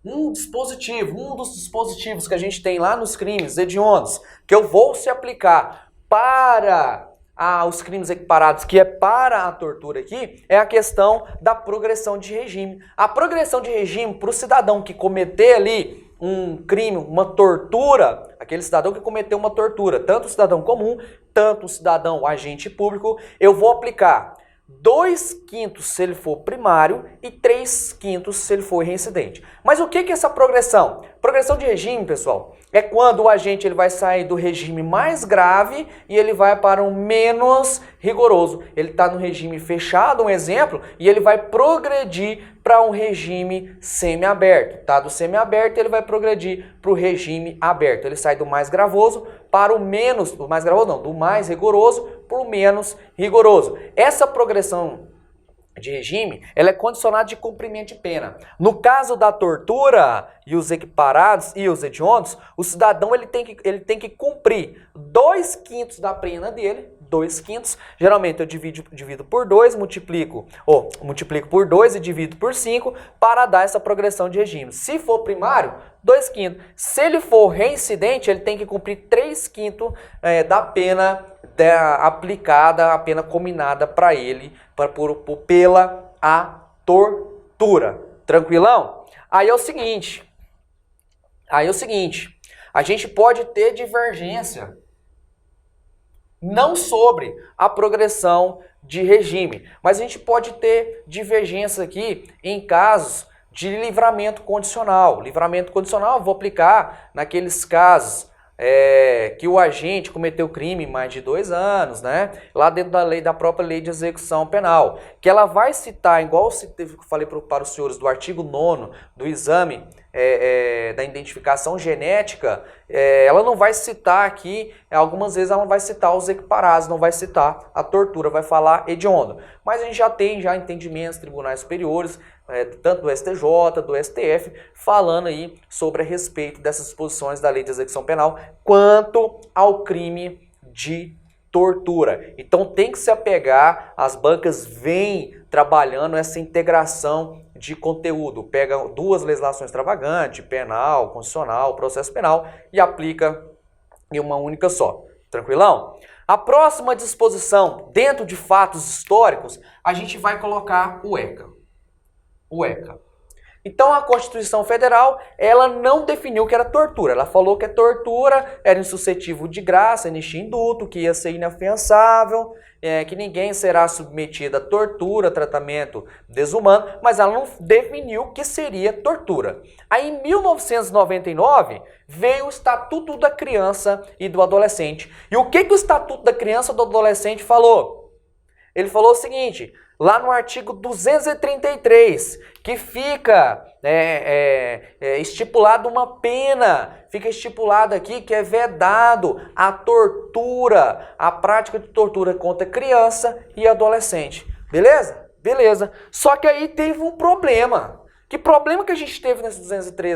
um dos dispositivos que a gente tem lá nos crimes hediondos, que eu vou se aplicar para os crimes equiparados, que é para a tortura aqui, é a questão da progressão de regime. A progressão de regime para o cidadão que cometer ali um crime, uma tortura, aquele cidadão que cometeu uma tortura, tanto o cidadão comum, tanto o cidadão agente público, eu vou aplicar 2/5 se ele for primário e 3/5 se ele for reincidente. Mas o que é essa progressão? Progressão de regime, pessoal, é quando o agente ele vai sair do regime mais grave e ele vai para um menos rigoroso. Ele está no regime fechado, um exemplo, e ele vai progredir para um regime semiaberto. Tá? Do semiaberto ele vai progredir para o regime aberto. Ele sai do mais gravoso para o menos, do mais gravoso não, do mais rigoroso para o menos rigoroso. Essa progressão de regime, ela é condicionada de cumprimento de pena. No caso da tortura e os equiparados e os hediondos, o cidadão ele tem que cumprir 2/5 da pena dele, 2/5. Geralmente eu divido por 2, multiplico por 2 e divido por 5 para dar essa progressão de regime. Se for primário, 2/5. Se ele for reincidente, ele tem que cumprir 3/5 da pena aplicada, a pena combinada para ele pela a tortura. Tranquilão? Aí é o seguinte, a gente pode ter divergência não sobre a progressão de regime, mas a gente pode ter divergência aqui em casos de livramento condicional. Livramento condicional eu vou aplicar naqueles casos que o agente cometeu crime em mais de 2 anos, né? Lá dentro da própria lei de execução penal, que ela vai citar, igual eu falei para os senhores do artigo 9º do exame da identificação genética, ela não vai citar aqui, algumas vezes ela não vai citar os equiparados, não vai citar a tortura, vai falar hediondo. Mas a gente já tem entendimentos tribunais superiores, tanto do STJ, do STF, falando aí sobre a respeito dessas disposições da lei de execução penal quanto ao crime de tortura. Então tem que se apegar, as bancas vêm trabalhando essa integração de conteúdo, pega 2 legislações extravagantes, penal, constitucional, processo penal e aplica em uma única só. Tranquilão? A próxima disposição, dentro de fatos históricos, a gente vai colocar o ECA. O ECA. Então a Constituição Federal, ela não definiu que era tortura. Ela falou que a tortura era insuscetível de graça, anistia indulto, que ia ser inafiançável, que ninguém será submetido a tortura, tratamento desumano, mas ela não definiu o que seria tortura. Aí em 1999 veio o Estatuto da Criança e do Adolescente. E o que o Estatuto da Criança e do Adolescente falou? Ele falou o seguinte, lá no artigo 233, que fica estipulado uma pena, fica estipulado aqui que é vedado a tortura, a prática de tortura contra criança e adolescente. Beleza? Beleza. Só que aí teve um problema. Que problema que a gente teve nesse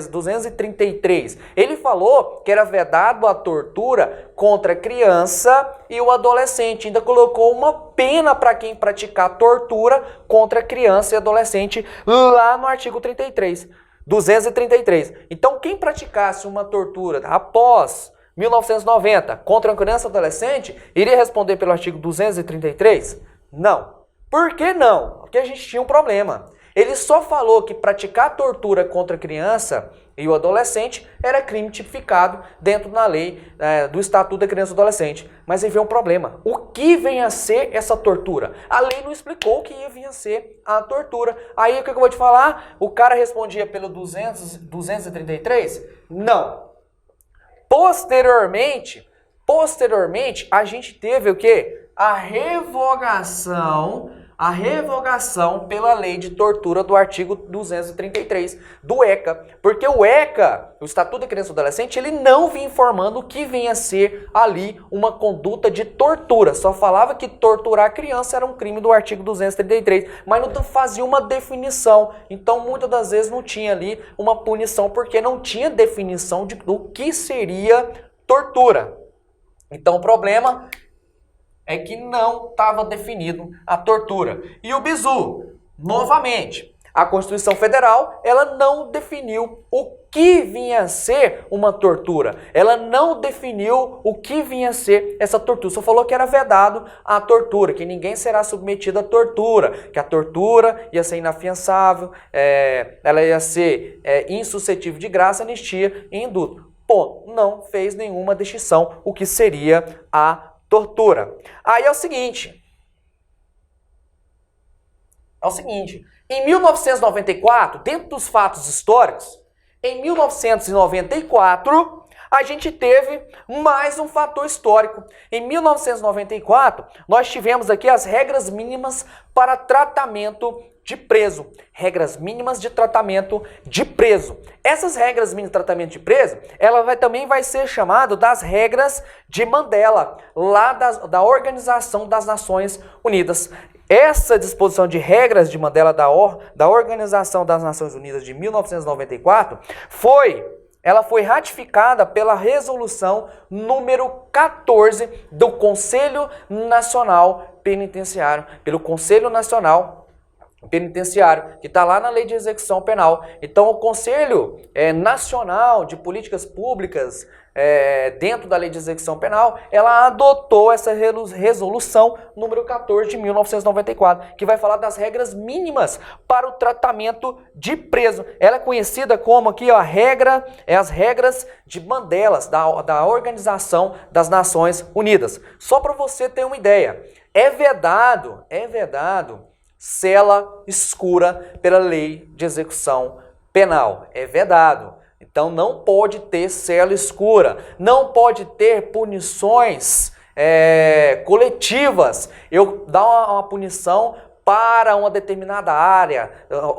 233? Ele falou que era vedado a tortura contra a criança e o adolescente. Ainda colocou uma pena para quem praticar tortura contra a criança e adolescente lá no artigo 233. Então, quem praticasse uma tortura após 1990 contra a criança e adolescente, iria responder pelo artigo 233? Não. Por que não? Porque a gente tinha um problema. Ele só falou que praticar tortura contra a criança e o adolescente era crime tipificado dentro da lei do Estatuto da Criança e do Adolescente. Mas aí veio um problema. O que vem a ser essa tortura? A lei não explicou o que ia vir a ser a tortura. Aí o que eu vou te falar? O cara respondia pelo 233? Não. Posteriormente, a gente teve o quê? A revogação pela lei de tortura do artigo 233 do ECA. Porque o ECA, o Estatuto da Criança e do Adolescente, ele não vinha informando o que vinha a ser ali uma conduta de tortura. Só falava que torturar a criança era um crime do artigo 233, mas não fazia uma definição. Então, muitas das vezes não tinha ali uma punição, porque não tinha definição do que seria tortura. Então, o problema é que não estava definido a tortura. E o bizu, novamente, A Constituição Federal, ela não definiu o que vinha a ser uma tortura. Ela não definiu o que vinha a ser essa tortura. Só falou que era vedado a tortura, que ninguém será submetido à tortura, que a tortura ia ser inafiançável, ela ia ser insuscetível de graça, anistia e indulto. Pô, não fez nenhuma distinção o que seria a tortura. Aí é o seguinte, em 1994, dentro dos fatos históricos, em 1994, a gente teve mais um fator histórico. Em 1994, nós tivemos aqui as regras mínimas para tratamento de preso. Regras mínimas de tratamento de preso. Essas regras mínimas de tratamento de preso, ela também vai ser chamada das regras de Mandela, lá da Organização das Nações Unidas. Essa disposição de regras de Mandela da Organização das Nações Unidas de 1994 foi ratificada pela resolução número 14 do Conselho Nacional Penitenciário, pelo Conselho Nacional Penitenciário, que está lá na Lei de Execução Penal. Então, o Conselho Nacional de Políticas Públicas, dentro da Lei de Execução Penal, ela adotou essa resolução número 14 de 1994, que vai falar das regras mínimas para o tratamento de preso. Ela é conhecida como aqui, ó, as regras de Mandela, da Organização das Nações Unidas. Só para você ter uma ideia, é vedado cela escura pela Lei de Execução Penal. É vedado. Então não pode ter cela escura, não pode ter punições coletivas. Eu dar uma punição para uma determinada área,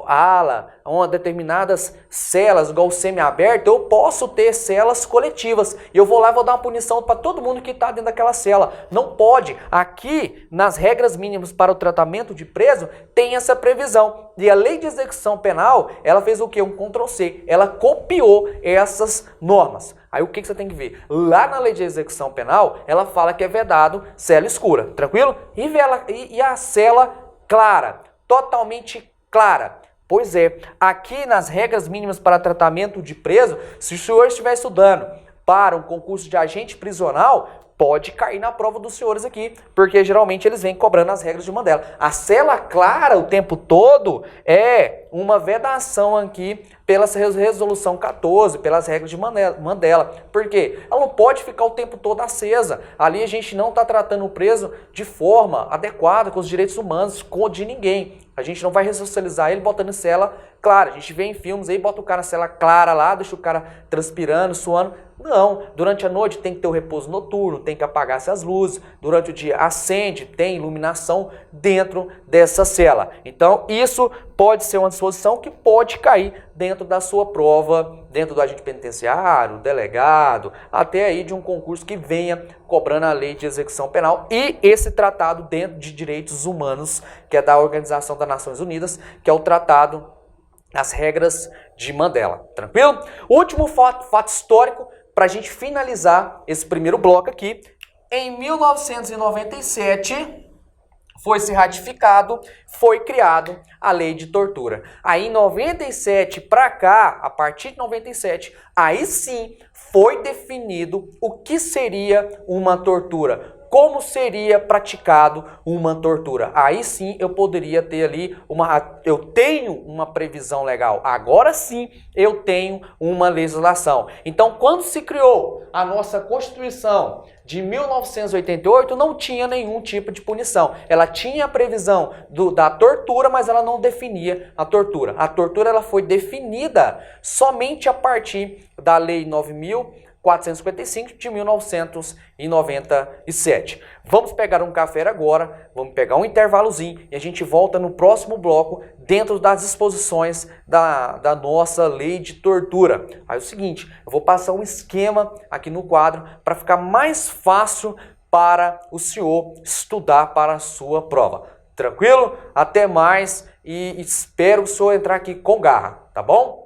ala, uma determinadas celas, igual semiaberto, eu posso ter celas coletivas. E eu vou lá e vou dar uma punição para todo mundo que está dentro daquela cela. Não pode. Aqui, nas regras mínimas para o tratamento de preso, tem essa previsão. E a Lei de Execução Penal, ela fez o quê? Um Ctrl+C. Ela copiou essas normas. Aí o que você tem que ver? Lá na Lei de Execução Penal, ela fala que é vedado cela escura. Tranquilo? E a cela clara, totalmente clara. Pois é, aqui nas regras mínimas para tratamento de preso, se o senhor estiver estudando para um concurso de agente prisional, pode cair na prova dos senhores aqui, porque geralmente eles vêm cobrando as regras de Mandela. A cela clara o tempo todo é uma vedação aqui pela resolução 14, pelas regras de Mandela. Por quê? Ela não pode ficar o tempo todo acesa. Ali a gente não está tratando o preso de forma adequada com os direitos humanos de ninguém. A gente não vai ressocializar ele botando em cela clara. A gente vê em filmes aí, bota o cara na cela clara lá, deixa o cara transpirando, suando. Não, durante a noite tem que ter o repouso noturno, tem que apagar-se as luzes. Durante o dia acende, tem iluminação dentro dessa cela. Então isso pode ser uma disposição que pode cair dentro da sua prova, dentro do agente penitenciário, delegado, até aí de um concurso que venha cobrando a Lei de Execução Penal e esse tratado dentro de direitos humanos, que é da Organização das Nações Unidas, que é o tratado, as regras de Mandela. Tranquilo? Último fato histórico para a gente finalizar esse primeiro bloco aqui. Em 1997 foi-se ratificado, foi criado a Lei de Tortura. Aí em 97 para cá, a partir de 97, aí sim foi definido o que seria uma tortura. Como seria praticado uma tortura? Aí sim eu poderia ter ali eu tenho uma previsão legal. Agora sim eu tenho uma legislação. Então, quando se criou a nossa Constituição de 1988, não tinha nenhum tipo de punição. Ela tinha a previsão da tortura, mas ela não definia a tortura. A tortura ela foi definida somente a partir da Lei 9.455 de 1997. Vamos pegar um café agora, vamos pegar um intervalozinho e a gente volta no próximo bloco dentro das disposições da nossa lei de tortura. Aí é o seguinte, eu vou passar um esquema aqui no quadro para ficar mais fácil para o senhor estudar para a sua prova. Tranquilo? Até mais e espero o senhor entrar aqui com garra, tá bom?